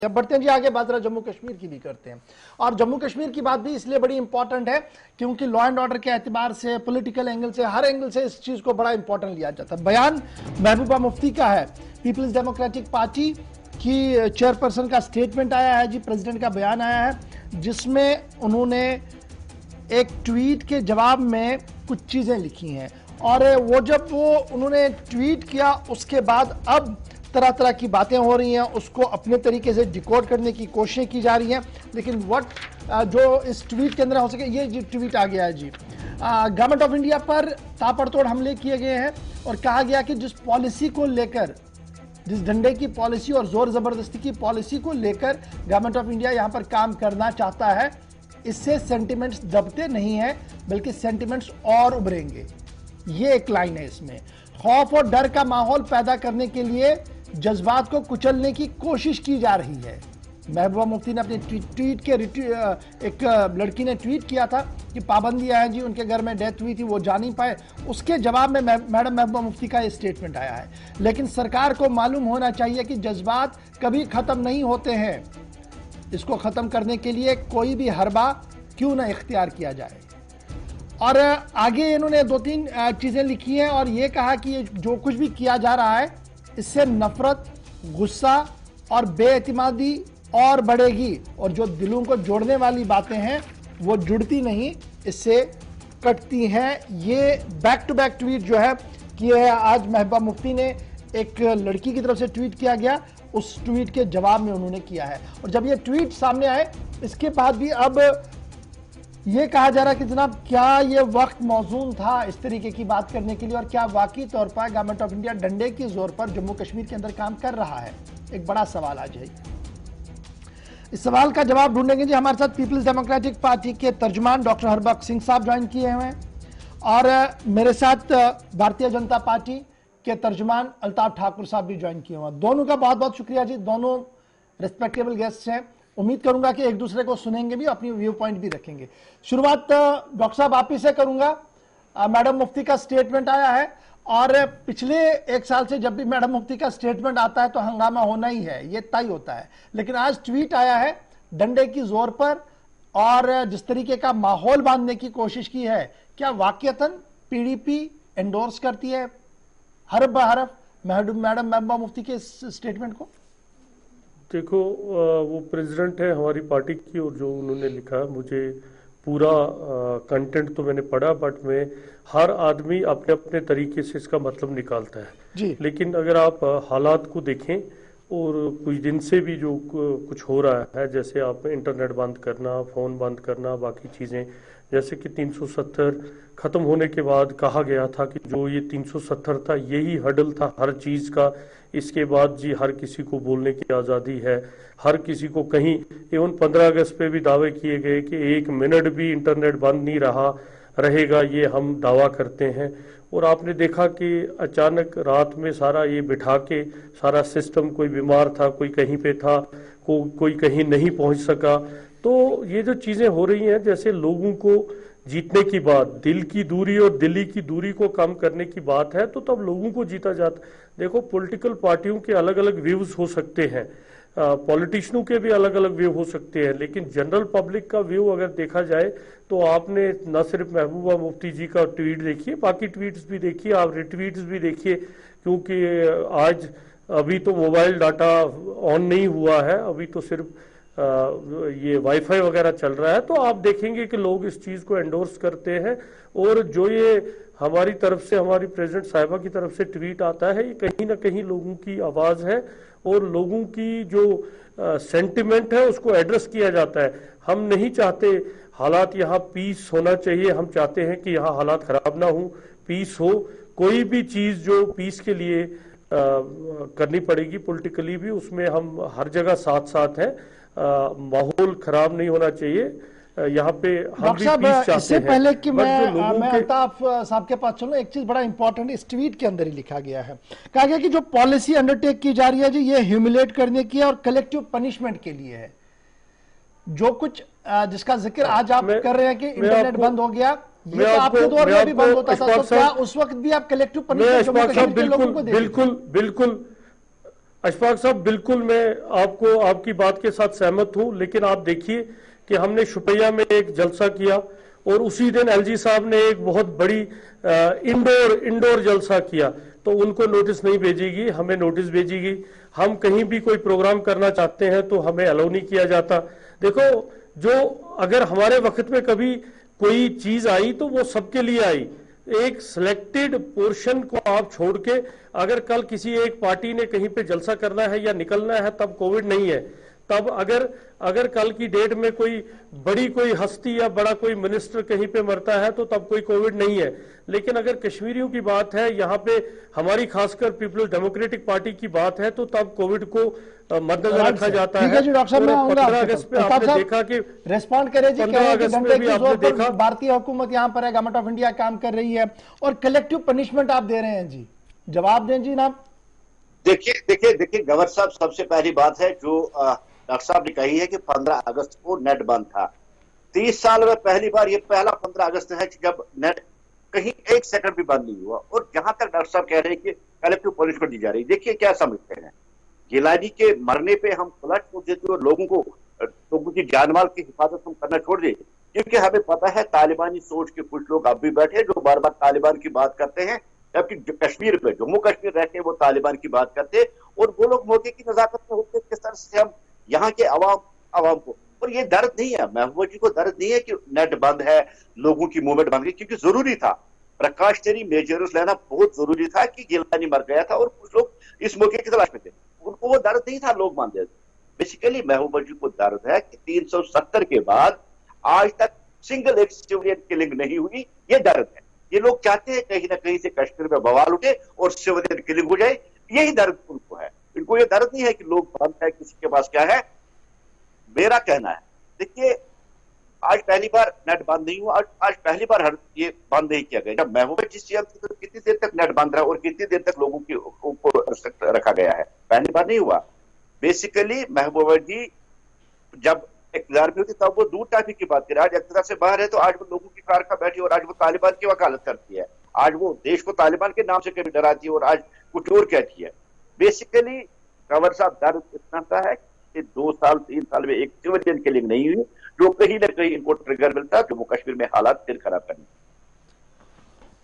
अब बढ़ते हैं जी आगे, बात जम्मू कश्मीर की भी करते हैं। और जम्मू कश्मीर की बात भी इसलिए बड़ी इंपॉर्टेंट है क्योंकि लॉ एंड ऑर्डर के एतबार से, पॉलिटिकल एंगल से, हर एंगल से इस चीज को बड़ा इंपॉर्टेंट लिया जाता है। बयान महबूबा मुफ्ती का है, पीपल्स डेमोक्रेटिक पार्टी की चेयरपर्सन का स्टेटमेंट आया है जी, प्रेसिडेंट का बयान आया है जिसमें उन्होंने एक ट्वीट के जवाब में कुछ चीजें लिखी हैं। और वो उन्होंने ट्वीट किया उसके बाद अब तरह तरह की बातें हो रही हैं, उसको अपने तरीके से डिकोड करने की कोशिशें की जा रही हैं। लेकिन जो इस ट्वीट के अंदर हो सके, ये ट्वीट आ गया है जी, गवर्नमेंट ऑफ इंडिया पर ताबड़तोड़ हमले किए गए हैं और कहा गया कि जिस पॉलिसी को लेकर, जिस डंडे की पॉलिसी और जोर जबरदस्ती की पॉलिसी को लेकर गवर्नमेंट ऑफ इंडिया यहां पर काम करना चाहता है, इससे सेंटिमेंट्स दबते नहीं हैं बल्कि सेंटिमेंट्स और उभरेंगे। ये एक लाइन है इसमें। खौफ और डर का माहौल पैदा करने के लिए जज्बात को कुचलने की कोशिश की जा रही है। महबूबा मुफ्ती ने अपने ट्वीट के एक लड़की ने ट्वीट किया था कि पाबंदियां हैं जी, उनके घर में डेथ हुई थी, वो जा नहीं पाए। उसके जवाब में मैडम महबूबा मुफ्ती का ये स्टेटमेंट आया है। लेकिन सरकार को मालूम होना चाहिए कि जज्बात कभी खत्म नहीं होते हैं, इसको खत्म करने के लिए कोई भी हरबा क्यों ना इख्तियार किया जाए। और आगे इन्होंने दो तीन चीजें लिखी हैं और ये कहा कि जो कुछ भी किया जा रहा है इससे नफरत, गुस्सा और बेएतिमादी और बढ़ेगी, और जो दिलों को जोड़ने वाली बातें हैं वो जुड़ती नहीं, इससे कटती हैं। ये बैक टू बैक ट्वीट जो है कि आज महबूबा मुफ्ती ने एक लड़की की तरफ से ट्वीट किया गया, उस ट्वीट के जवाब में उन्होंने किया है। और जब ये ट्वीट सामने आए इसके बाद भी अब ये कहा जा रहा है कि जनाब क्या ये वक्त मौजून था इस तरीके की बात करने के लिए, और क्या वाकई तौर पर गवर्नमेंट ऑफ इंडिया डंडे की जोर पर जम्मू कश्मीर के अंदर काम कर रहा है। एक बड़ा सवाल आज है। इस सवाल का जवाब ढूंढेंगे जी। हमारे साथ पीपल्स डेमोक्रेटिक पार्टी के तर्जुमान डॉक्टर हरबख्श सिंह साहब ज्वाइन किए हुए हैं और मेरे साथ भारतीय जनता पार्टी के तर्जुमान अल्ताफ ठाकुर साहब भी ज्वाइन किए हुए हैं। दोनों का बहुत बहुत शुक्रिया जी, दोनों रिस्पेक्टेबल गेस्ट हैं। उम्मीद करूंगा कि एक दूसरे को सुनेंगे भी, अपनी व्यू पॉइंट भी रखेंगे। शुरुआत डॉक्टर साहब आप ही से करूंगा। मैडम मुफ्ती का स्टेटमेंट आया है और पिछले एक साल से जब भी मैडम मुफ्ती का स्टेटमेंट आता है तो हंगामा होना ही है, ये तय होता है। लेकिन आज ट्वीट आया है डंडे की जोर पर और जिस तरीके का माहौल बांधने की कोशिश की है, क्या वाकईतन पीडीपी एंडोर्स करती है हरफ बहरफ मैडम महबूबा मुफ्ती के स्टेटमेंट को? देखो, वो प्रेसिडेंट है हमारी पार्टी की और जो उन्होंने लिखा, मुझे पूरा कंटेंट तो मैंने पढ़ा, बट मैं हर आदमी अपने अपने तरीके से इसका मतलब निकालता है जी। लेकिन अगर आप हालात को देखें और कुछ दिन से भी जो कुछ हो रहा है, जैसे आप इंटरनेट बंद करना, फ़ोन बंद करना, बाकी चीज़ें, जैसे कि 370 ख़त्म होने के बाद कहा गया था कि जो ये 370 था यही हडल था हर चीज़ का। इसके बाद जी हर किसी को बोलने की आज़ादी है, हर किसी को कहीं, इवन 15 अगस्त पे भी दावे किए गए कि 1 मिनट भी इंटरनेट बंद नहीं रहेगा, ये हम दावा करते हैं। और आपने देखा कि अचानक रात में सारा ये बिठा के सारा सिस्टम, कोई बीमार था, कोई कहीं पे था, कोई कहीं नहीं पहुंच सका। तो ये जो चीज़ें हो रही हैं, जैसे लोगों को जीतने की बात, दिल की दूरी और दिल्ली की दूरी को कम करने की बात है, तो तब लोगों को जीता जाता। देखो, पॉलिटिकल पार्टियों के अलग अलग व्यूज हो सकते हैं, पॉलिटिशियनों के भी अलग अलग व्यू हो सकते हैं, लेकिन जनरल पब्लिक का व्यू अगर देखा जाए तो आपने न सिर्फ महबूबा मुफ्ती जी का ट्वीट देखिए, बाकी ट्वीट्स भी देखिए, आप रिट्वीट्स भी देखिए, क्योंकि आज अभी तो मोबाइल डाटा ऑन नहीं हुआ है, अभी तो सिर्फ ये वाईफाई वगैरह चल रहा है। तो आप देखेंगे कि लोग इस चीज़ को एंडोर्स करते हैं। और जो ये हमारी तरफ से, हमारी प्रेसिडेंट साहिबा की तरफ से ट्वीट आता है, ये कहीं ना कहीं लोगों की आवाज़ है और लोगों की जो सेंटिमेंट है उसको एड्रेस किया जाता है। हम नहीं चाहते हालात यहाँ पीस होना चाहिए, हम चाहते हैं कि यहाँ हालात खराब ना हो, पीस हो। कोई भी चीज़ जो पीस के लिए करनी पड़ेगी पॉलिटिकली भी, उसमें हम हर जगह साथ साथ हैं। माहौल खराब नहीं होना चाहिए यहाँ पे। हम भी पीस चाहते हैं। इससे पहले कि मैं अल्ताफ साहब के पास चलूं, एक चीज बड़ा इंपॉर्टेंट इस ट्वीट के अंदर ही लिखा गया है, कहा गया कि जो पॉलिसी अंडरटेक की जा रही है जी, ये ह्यूमिलेट करने की और कलेक्टिव पनिशमेंट के लिए है। जो कुछ जिसका जिक्र आज आप कर रहे हैं कि इंटरनेट बंद हो गया, ये तो आपके दौर में भी बंद होता था, तो क्या उस वक्त भी आप कलेक्टिव पनिशमेंट जम्मू कश्मीर के लोगों को देते? बिल्कुल अशफाक साहब, बिल्कुल मैं आपको आपकी बात के साथ सहमत हूं, लेकिन आप देखिए कि हमने शुपैया में एक जलसा किया और उसी दिन एलजी साहब ने एक बहुत बड़ी इंडोर इंडोर जलसा किया, तो उनको नोटिस नहीं भेजेगी, हमें नोटिस भेजेगी। हम कहीं भी कोई प्रोग्राम करना चाहते हैं तो हमें अलाउ नहीं किया जाता। देखो, जो अगर हमारे वक्त में कभी कोई चीज आई तो वो सबके लिए आई, एक सिलेक्टेड पोर्शन को आप छोड़ के अगर कल किसी एक पार्टी ने कहीं पे जलसा करना है या निकलना है तब कोविड नहीं है। तब अगर कल की डेट में कोई बड़ी कोई हस्ती या बड़ा कोई मिनिस्टर कहीं पे मरता है तो तब कोई कोविड नहीं है। लेकिन अगर कश्मीरियों की बात है, यहाँ पे हमारी खासकर पीपल्स डेमोक्रेटिक पार्टी की बात है, तो तब कोविड को मद्देनजर रखा जाता है। ठीक है जी डॉक्टर साहब, मैं आऊंगा 15 अगस्त पे आपने देखा कि रेस्पॉन्ड करें जी, 15 अगस्त में भी आपने देखा भारतीय हुकूमत यहाँ पर है, गवर्नमेंट ऑफ इंडिया काम कर रही है और कलेक्टिव पनिशमेंट आप दे रहे हैं जी, जवाब दें जी। ना देखिए गवर साहब, सबसे पहली बात है जो डॉक्टर साहब ने कही है कि 15 अगस्त को नेट बंद था। 30 साल में पहली बार ये पहला 15 अगस्त है कि जब नेट कहीं एक सेकंड भी बंद नहीं हुआ। और जहां तक डॉक्टर साहब कह रहे हैं कि कलेक्टिव पनिशमेंट दी जा रही है, देखिए क्या समझते हैं, गिलानी के मरने पे हम फ्लड छोड़ देते और लोगों की जानमाल की हिफाजत हम करना छोड़ दें, क्योंकि हमें पता है तालिबानी सोच के कुछ लोग अब भी बैठे जो बार बार तालिबान की बात करते हैं, जबकि कश्मीर में जम्मू कश्मीर रहते हैं वो तालिबान की बात करते हैं। और वो लोग मौके की नजाकत में होते किस तरह से हम यहाँ के अवाम को, और ये दर्द नहीं है महबूबा जी को, दर्द नहीं है कि नेट बंद है, लोगों की मूवमेंट बंद गई, क्योंकि जरूरी था, प्रिकॉशनरी मेजर्स लेना बहुत जरूरी था कि गिलानी मर गया था और कुछ लोग इस मौके की तलाश में थे, उनको वो दर्द नहीं था, लोग मान देते। बेसिकली महबूबा जी को दर्द है कि 370 के बाद आज तक सिंगल एक सिविलियन किलिंग नहीं हुई, ये दर्द है। ये लोग चाहते हैं कहीं ना कहीं से कश्मीर में बवाल उठे और सिविलियन किलिंग हो जाए, यही दर्द उनको है। इनको ये दर्द नहीं है कि लोग बंद है, किसी के पास क्या है। मेरा कहना है, देखिए आज पहली बार नेट बंद नहीं हुआ, आज पहली बार ये बंद नहीं किया गया। जब महबूबा जी सीएम थी तो कितनी देर तक नेट बंद रहा और कितनी देर तक लोगों को रखा गया है, पहली बार नहीं हुआ। बेसिकली महबूबा जी जब इक़्तिदार में होती तब वो दूर टाइपिंग की बात करें, आज इक़्तिदार से बाहर है तो आज वो लोगों की कार का बैठी और आज वो तालिबान की वकालत करती है, आज वो देश को तालिबान के नाम से कभी डराती है और आज कुछ और कहती है। बेसिकली कंवर साहब दर्द इतना सा है कि 2 साल 3 साल में एक सिविलियन किलिंग नहीं हुई, जो कहीं ना कहीं इनको ट्रिगर मिलता है जम्मू कश्मीर में हालात फिर खराब करने।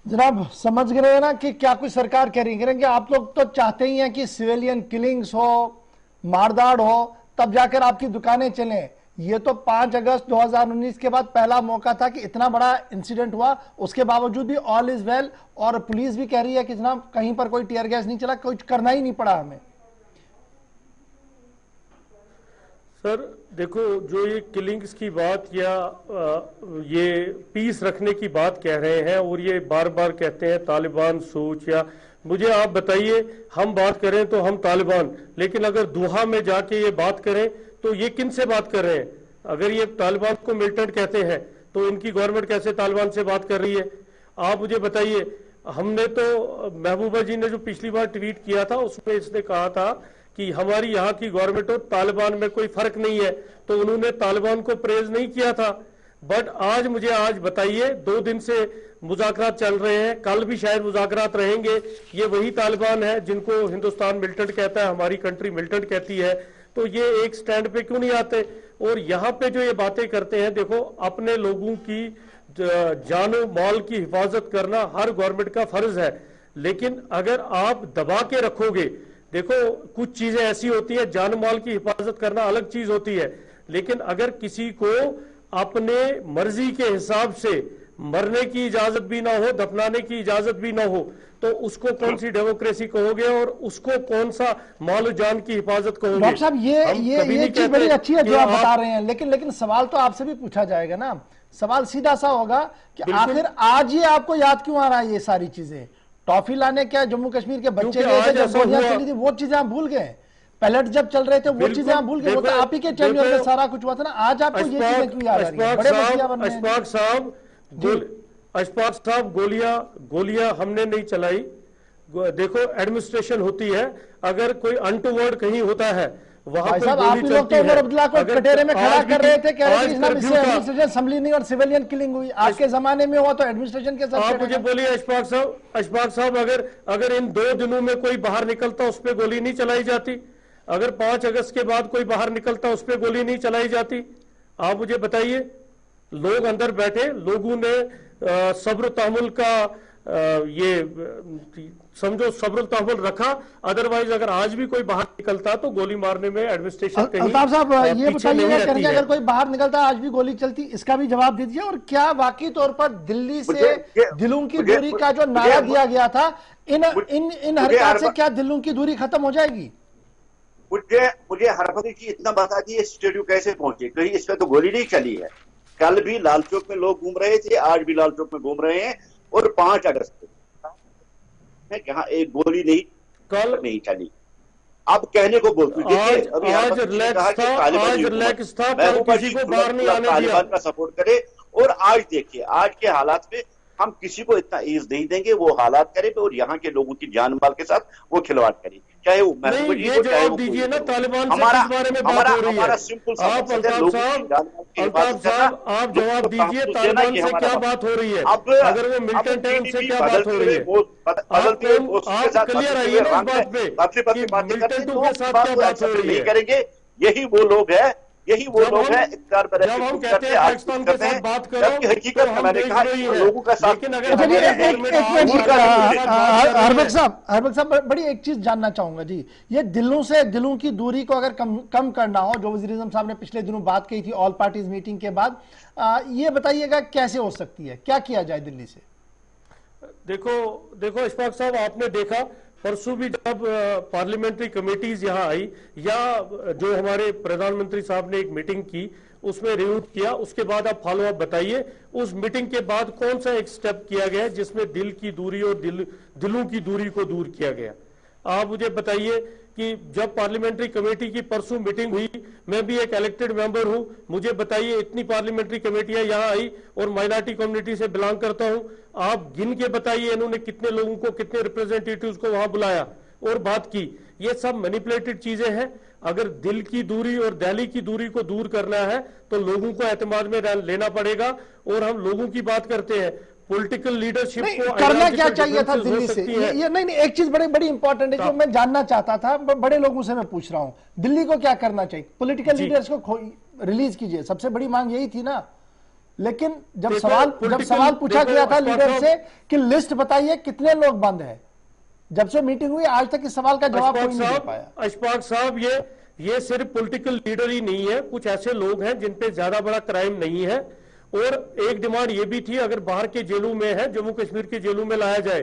जनाब समझ गए हैं ना कि क्या कुछ सरकार कह रही है कि आप लोग तो चाहते ही हैं कि सिविलियन किलिंग्स हो, मारदाड़ हो, तब जाकर आपकी दुकानें चलें। ये तो 5 अगस्त 2019 के बाद पहला मौका था कि इतना बड़ा इंसिडेंट हुआ, उसके बावजूद भी ऑल इज वेल, और पुलिस भी कह रही है कि जनाब कहीं पर कोई टीयर गैस नहीं चला, कुछ करना ही नहीं पड़ा हमें। सर देखो, जो ये किलिंग्स की बात या ये पीस रखने की बात कह रहे हैं और ये बार बार कहते हैं तालिबान सोच, या मुझे आप बताइए, हम बात करें तो हम तालिबान, लेकिन अगर दोहा में जाके ये बात करें तो ये किन से बात कर रहे हैं? अगर ये तालिबान को मिलिटेंट कहते हैं तो इनकी गवर्नमेंट कैसे तालिबान से बात कर रही है? आप मुझे बताइए। हमने तो महबूबा जी ने जो पिछली बार ट्वीट किया था उसमें इसने कहा था कि हमारी यहाँ की गवर्नमेंट और तालिबान में कोई फर्क नहीं है, तो उन्होंने तालिबान को प्रेज नहीं किया था। बट आज मुझे आज बताइए, 2 दिन से मुज़ाकरात चल रहे हैं, कल भी शायद मुज़ाकरात रहेंगे, ये वही तालिबान है जिनको हिंदुस्तान मिलिटेंट कहता है, हमारी कंट्री मिलिटेंट कहती है, तो ये एक स्टैंड पे क्यों नहीं आते? और यहाँ पे जो ये बातें करते हैं, देखो अपने लोगों की जानो माल की हिफाजत करना हर गवर्नमेंट का फर्ज है, लेकिन अगर आप दबा के रखोगे, देखो कुछ चीजें ऐसी होती है, जान माल की हिफाजत करना अलग चीज होती है, लेकिन अगर किसी को अपने मर्जी के हिसाब से मरने की इजाजत भी ना हो, दफनाने की इजाजत भी ना हो, तो उसको कौन सी डेमोक्रेसी कहोगे और उसको कौन सा माल जान की हिफाजत कहोगे? डॉक्टर साहब ये चीज बड़ी अच्छी है जो आप बता रहे हैं, लेकिन सवाल तो आपसे भी पूछा जाएगा ना। सवाल सीधा सा होगा कि आखिर आज ये आपको याद क्यों आ रहा है? ये सारी चीजें टॉफी लाने क्या जम्मू कश्मीर के बच्चे गए थे, जब गोलियां चली थी वो चीजें आप भूल गए, पैलेट जब चल रहे थे वो चीजें आप भूल गए, वो तो आप ही के चैनल में सारा कुछ हुआ था ना। आज आपको ये चीजें क्यों याद आ रही है? बड़े मसलिया बन रहे हैं। अशफाक साहब गोलियां हमने नहीं चलाई। देखो एडमिनिस्ट्रेशन होती है, अगर कोई अनटूवर्ड कहीं होता है वहां भाई पर साहब, आप गोली ही लोग चलती तो उमर है। अब्दुल्ला को अगर कटहरे में खड़ा आज भी कर रहे थे, कह रहे आज थे इसमें कर्फ्यू था। एडमिनिस्ट्रेशन समली और सिविलियन किलिंग हुई। आज के जमाने में हुआ तो एडमिनिस्ट्रेशन के साथ आप मुझे बोलिए अशफाक साहब, अगर इन 2 दिनों में कोई बाहर निकलता उस पर गोली नहीं चलाई जाती? अगर 5 अगस्त के बाद कोई बाहर निकलता उस पर गोली नहीं चलाई जाती? आप मुझे बताइए। लोग अंदर बैठे, लोगों ने सब्र तहमुल का समझो सब्र तहमुल रखा। अदरवाइज अगर आज भी कोई बाहर निकलता तो गोली मारने में एडमिनिस्ट्रेशन कहीं अल्ताफ साहब ये पीछे नहीं बताइएगा, रहती है। अगर कोई बाहर निकलता आज भी गोली चलती, इसका भी जवाब दीजिए। और क्या वाकई तौर पर दिल्ली से दिलों की दूरी का जो नारा दिया गया था, इन हरकत से क्या दिलों की दूरी खत्म हो जाएगी? मुझे हरभरी जी इतना बता दिए स्टेडियो कैसे पहुंचे, कहीं इस पे तो गोली नहीं चली है। कल भी लाल चौक में लोग घूम रहे थे, आज भी लाल चौक में घूम रहे हैं, और 5 अगस्त जहां एक गोली नहीं चली। अब कहने को बोलते आज रिलैक्स था, कल किसी को बाहर नहीं आने दिया। तालिबान का सपोर्ट करे, और आज देखिए आज के हालात में हम किसी को इतना ईज नहीं देंगे, वो हालात करे और यहाँ के लोगों की जान माल के साथ वो खिलवाड़ करे, चाहे वो नहीं, ये जवाब दीजिए ना, तालिबान से किस बारे में बात हो रही है? आप अल्ताफ साहब आप जवाब दीजिए, तालिबान से क्या बात हो रही है? अगर वो मिलिटेंट है उनसे क्या बात हो रही है? आप क्लियर आइए ना इस बात पे कि मिलिटेंटों के साथ क्या बात हो रही है? करेंगे, यही वो लोग हैं जब हम कहते हैं पाकिस्तान के साथ बात करो तो हम देख रही है, लेकिन अगर हरबक साहब बड़ी एक चीज जानना चाहूंगा जी, ये दिलों की दूरी को अगर कम करना हो, जो वज़ीर आज़म साहब ने पिछले दिनों बात कही थी ऑल पार्टीज मीटिंग के बाद, ये बताइएगा कैसे हो सकती है, क्या किया जाए दिल्ली से? देखो अशफाक साहब, आपने देखा परसों भी जब पार्लियामेंट्री कमेटीज यहाँ आई, या जो हमारे प्रधानमंत्री साहब ने एक मीटिंग की उसमें रिव्यू किया, उसके बाद आप फॉलो अप बताइए उस मीटिंग के बाद कौन सा एक स्टेप किया गया जिसमें दिल की दूरी और दिलों की दूरी को दूर किया गया? आप मुझे बताइए कि जब पार्लियामेंट्री कमेटी की परसों मीटिंग हुई, मैं भी एक इलेक्टेड मेंबर हूं, मुझे बताइए इतनी पार्लियामेंट्री कमेटियां यहां आई और माइनॉरिटी कम्युनिटी से बिलोंग करता हूं, आप गिन के बताइए इन्होंने कितने लोगों को, कितने रिप्रेजेंटेटिव्स को वहां बुलाया और बात की? ये सब मैनिपुलेटेड चीजें हैं। अगर दिल की दूरी और दिल्ली की दूरी को दूर करना है तो लोगों को एतमाद में लेना पड़ेगा, और हम लोगों की बात करते हैं, पॉलिटिकल लीडरशिप को करना क्या चाहिए था दिल्ली से? ये नहीं, एक चीज बड़ी इंपॉर्टेंट है जो मैं जानना चाहता था, बड़े लोगों से मैं पूछ रहा हूं, दिल्ली को क्या करना चाहिए? पॉलिटिकल लीडर्स को रिलीज कीजिए, सबसे बड़ी मांग यही थी ना। लेकिन जब सवाल पूछा गया था लीडर से कि लिस्ट बताइए कितने लोग बंद है, जब से मीटिंग हुई आज तक इस सवाल का जवाब कोई नहीं दे पाया। अशफाक साहब, ये सिर्फ पॉलिटिकल लीडर ही नहीं है, कुछ ऐसे लोग हैं जिन पे ज्यादा बड़ा क्राइम नहीं है। और एक डिमांड ये भी थी, अगर बाहर के जेलों में है, जम्मू कश्मीर के जेलों में लाया जाए,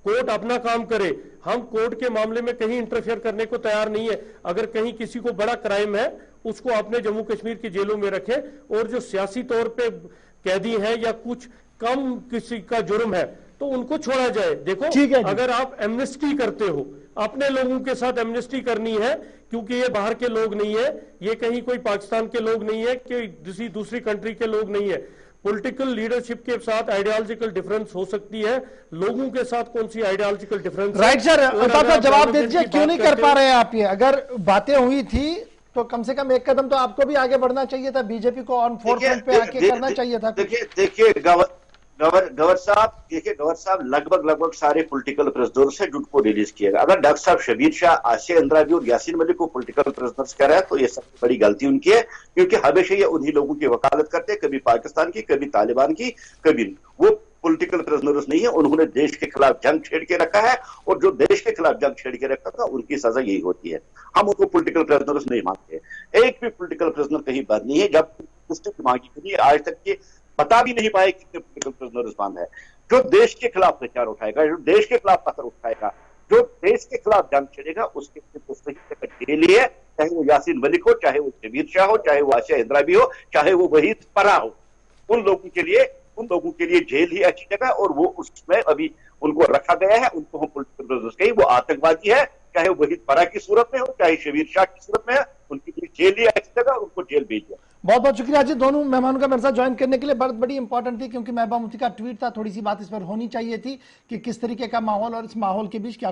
कोर्ट अपना काम करे, हम कोर्ट के मामले में कहीं इंटरफेयर करने को तैयार नहीं है। अगर कहीं किसी को बड़ा क्राइम है उसको अपने जम्मू कश्मीर के जेलों में रखें, और जो सियासी तौर पे कैदी हैं या कुछ कम किसी का जुर्म है तो उनको छोड़ा जाए। देखो, अगर आप एमनेस्टी करते हो, अपने लोगों के साथ एमनेस्टी करनी है, क्योंकि ये बाहर के लोग नहीं है, ये कहीं कोई पाकिस्तान के लोग नहीं है कि दूसरी कंट्री के लोग नहीं है। पॉलिटिकल लीडरशिप के साथ आइडियोलॉजिकल डिफरेंस हो सकती है, लोगों के साथ कौन सी आइडियोलॉजिकल डिफरेंस? राइट सर, जवाब दीजिए, क्यों नहीं कर पा रहे हैं आप ये? अगर बातें हुई थी तो कम से कम एक कदम तो आपको भी आगे बढ़ना चाहिए था, बीजेपी को ऑन फोरफ्रंट पे आके करना चाहिए था। देखिए गवर साहब लगभग सारे पॉलिटिकल प्रिजनर्स हैं जिनको रिलीज किया। अगर डॉक्टर साहब शबीर शाह, आसिया इंद्रावी और यासीन मलिक को पॉलिटिकल प्रिजनर्स कह रहे हैं तो ये सबसे बड़ी गलती उनकी है, क्योंकि हमेशा ये उन्हीं लोगों की वकालत करते हैं, कभी पाकिस्तान की, कभी तालिबान की, कभी वो पॉलिटिकल प्रिजनर्स नहीं है। उन्होंने देश के खिलाफ जंग छेड़ के रखा है, और जो देश के खिलाफ जंग छेड़ के रखा था उनकी सजा यही होती है। हम उनको पॉलिटिकल प्रिजनर्स नहीं मानते। एक भी पॉलिटिकल प्रिजनर कहीं बंद नहीं है, जब उसकी मांगी करी आज तक के बता भी नहीं पाए कितने पॉलिटिकल प्रिजनर्स बंद है। जो देश के खिलाफ प्रचार उठाएगा, जो देश के खिलाफ पत्थर उठाएगा, जो देश के खिलाफ जंग छेड़ेगा, उसके जेल है, चाहे वो यासीन मलिक हो, चाहे वो शबीर शाह हो, चाहे वो आसिया इंद्रावी हो, चाहे वो वहीद परा हो। उन लोगों के लिए जेल ही अच्छी जगह, और वो उसमें अभी उनको रखा गया है। उनको हम पॉलिटिकल प्रिजनर्स कहें, वो आतंकवादी है, चाहे वहीद परा की सूरत में हो, चाहे शबीर शाह की सूरत में है, उनके लिए जेल ही अच्छी जगह, उनको जेल भेज दिया। बहुत बहुत शुक्रिया जी दोनों मेहमानों का मेरे साथ ज्वाइन करने के लिए। बहुत बड़ी इंपॉर्टेंट थी, क्योंकि महबूबा मुफ्ती का ट्वीट था, थोड़ी सी बात इस पर होनी चाहिए थी कि किस तरीके का माहौल और इस माहौल के बीच क्या